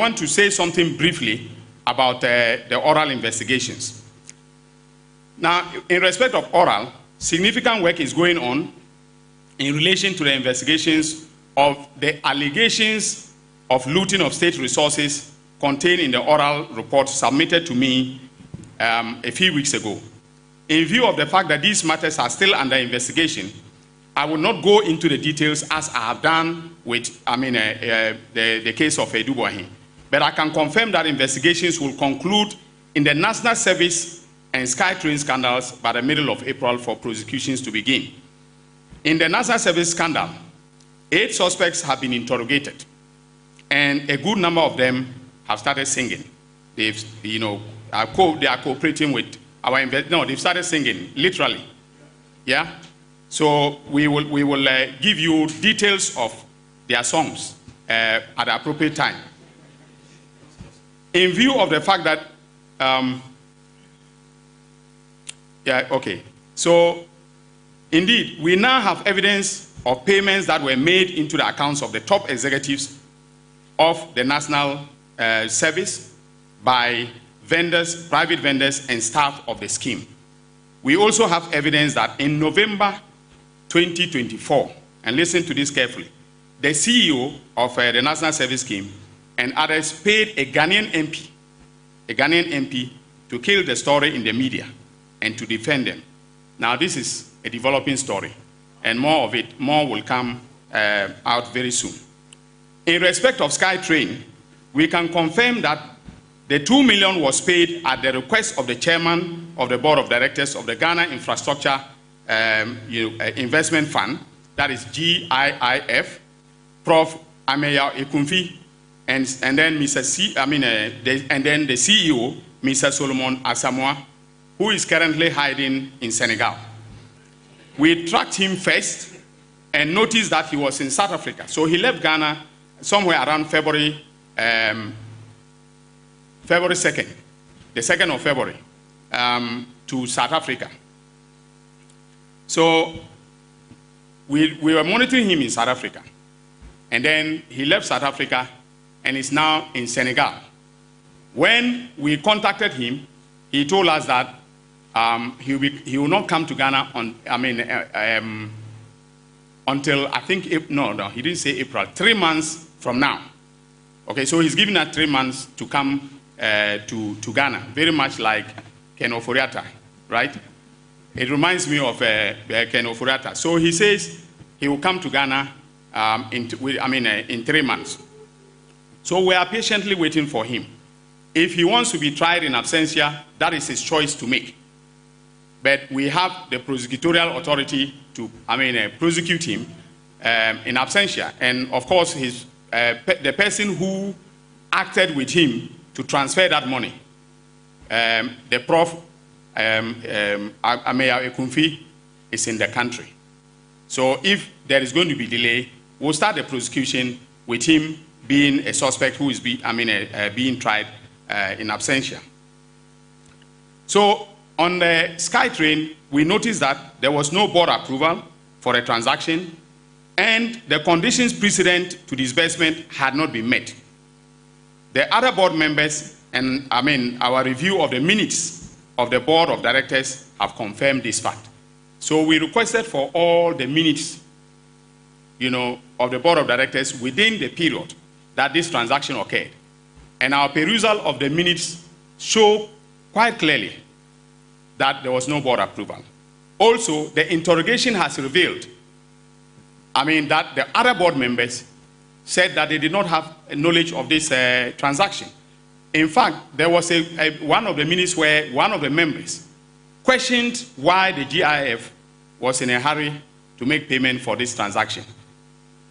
want to say something briefly about the oral investigations. Now, in respect of oral, significant work is going on in relation to the investigations of the allegations of looting of state resources contained in the oral report submitted to me a few weeks ago. In view of the fact that these matters are still under investigation, I will not go into the details as I have done with, the case of Eduboahin. But I can confirm that investigations will conclude in the National Service and Sky Train scandals by the middle of April for prosecutions to begin. In the National Service scandal, 8 suspects have been interrogated, and a good number of them have started singing. They are cooperating with our they've started singing, literally. Yeah? So we will give you details of their songs at the appropriate time. In view of the fact that, so indeed, we now have evidence of payments that were made into the accounts of the top executives of the National Service by vendors, private vendors, and staff of the scheme. We also have evidence that in November 2024, and listen to this carefully, the CEO of the National Service Scheme and others paid a Ghanaian MP to kill the story in the media and to defend them. Now, this is a developing story, and more will come out very soon. In respect of Sky Train, we can confirm that the 2 million was paid at the request of the chairman of the board of directors of the Ghana Infrastructure Investment Fund, that is GIIF, Prof. Ameya Ekunfi, and then and then the CEO, Mr. Solomon Asamoah, who is currently hiding in Senegal. We tracked him first and noticed that he was in South Africa. So he left Ghana somewhere around February 2nd, the 2nd of February, to South Africa. So we were monitoring him in South Africa. And then he left South Africa and is now in Senegal. When we contacted him, he told us that he will not come to Ghana until I think, no, he didn't say April, 3 months from now. Okay, so he's giving us 3 months to come to Ghana, very much like Ken Oforiatta, right? It reminds me of Ken Oforiatta. So he says he will come to Ghana in 3 months. So we are patiently waiting for him. If he wants to be tried in absentia, that is his choice to make. But we have the prosecutorial authority to, prosecute him in absentia. And of course, the person who acted with him to transfer that money, the Prof. Ameya Ekunfi, is in the country. So if there is going to be delay, we'll start the prosecution with him being a suspect who is being tried in absentia. So on the Sky Train, we noticed that there was no board approval for a transaction, and the conditions precedent to disbursement had not been met. The other board members and our review of the minutes of the board of directors have confirmed this fact. So we requested for all the minutes, of the board of directors within the period that this transaction occurred. And our perusal of the minutes show quite clearly that there was no board approval. Also, the interrogation has revealed, that the other board members said that they did not have knowledge of this transaction. In fact, there was one of the minutes where one of the members questioned why the GIF was in a hurry to make payment for this transaction.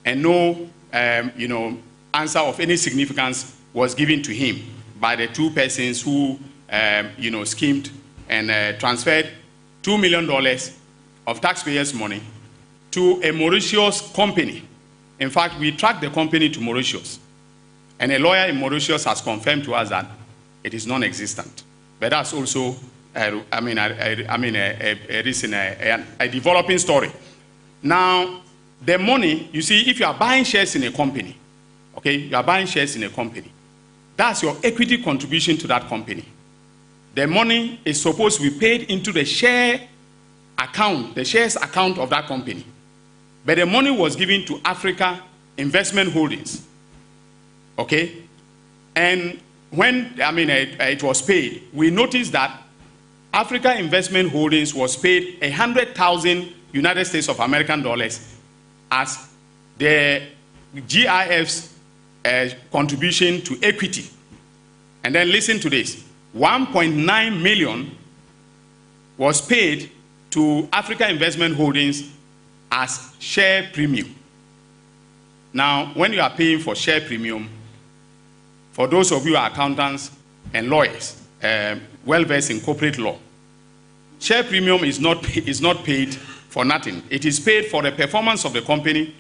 And no, answer of any significance was given to him by the 2 persons who, schemed and transferred $2 million of taxpayers' money to a Mauritius company. In fact, we tracked the company to Mauritius, and a lawyer in Mauritius has confirmed to us that it is non-existent. But that's also, a developing story. Now, the money, you see, if you are buying shares in a company, okay, you are buying shares in a company, That's your equity contribution to that company. The money is supposed to be paid into the share account, the shares account of that company. But the money was given to Africa Investment Holdings. Okay? And when, it was paid, we noticed that Africa Investment Holdings was paid 100,000 United States of American dollars as the GIF's contribution to equity. And then listen to this. 1.9 million was paid to Africa Investment Holdings as share premium. Now, when you are paying for share premium, for those of you who are accountants and lawyers, well-versed in corporate law, share premium is not paid for nothing. It is paid for the performance of the company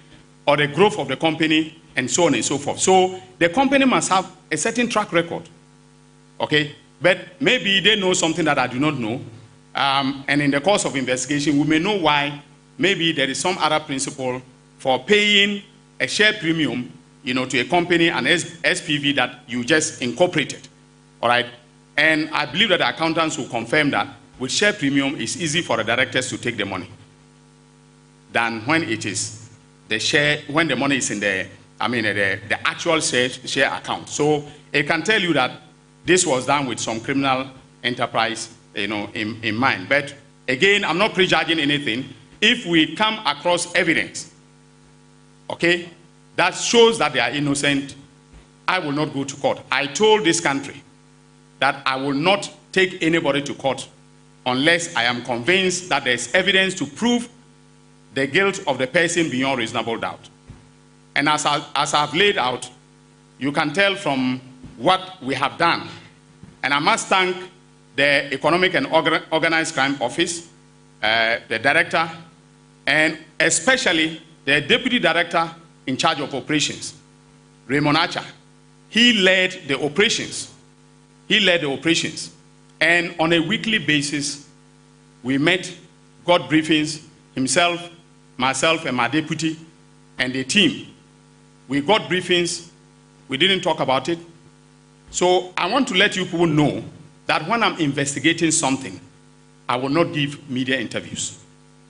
or the growth of the company and so on and so forth. So the company must have a certain track record. Okay? But maybe they know something that I do not know. And in the course of investigation, we may know why. Maybe there is some other principle for paying a share premium, to a company, an SPV that you just incorporated. All right? And I believe that the accountants will confirm that with share premium, it's easy for the directors to take the money than when it is the share, when the money is in the actual share account. So it can tell you that this was done with some criminal enterprise, in mind. But again, I'm not prejudging anything. If we come across evidence, okay, that shows that they are innocent, I will not go to court. I told this country that I will not take anybody to court unless I am convinced that there's evidence to prove the guilt of the person beyond reasonable doubt. And as I've laid out, you can tell from what we have done. And I must thank the Economic and Organized Crime Office, the director, and especially the deputy director in charge of operations, Raymond Archer. He led the operations. And on a weekly basis, we met, got briefings, himself, myself, and my deputy, and the team. We got briefings. We didn't talk about it. So I want to let you people know that when I'm investigating something, I will not give media interviews.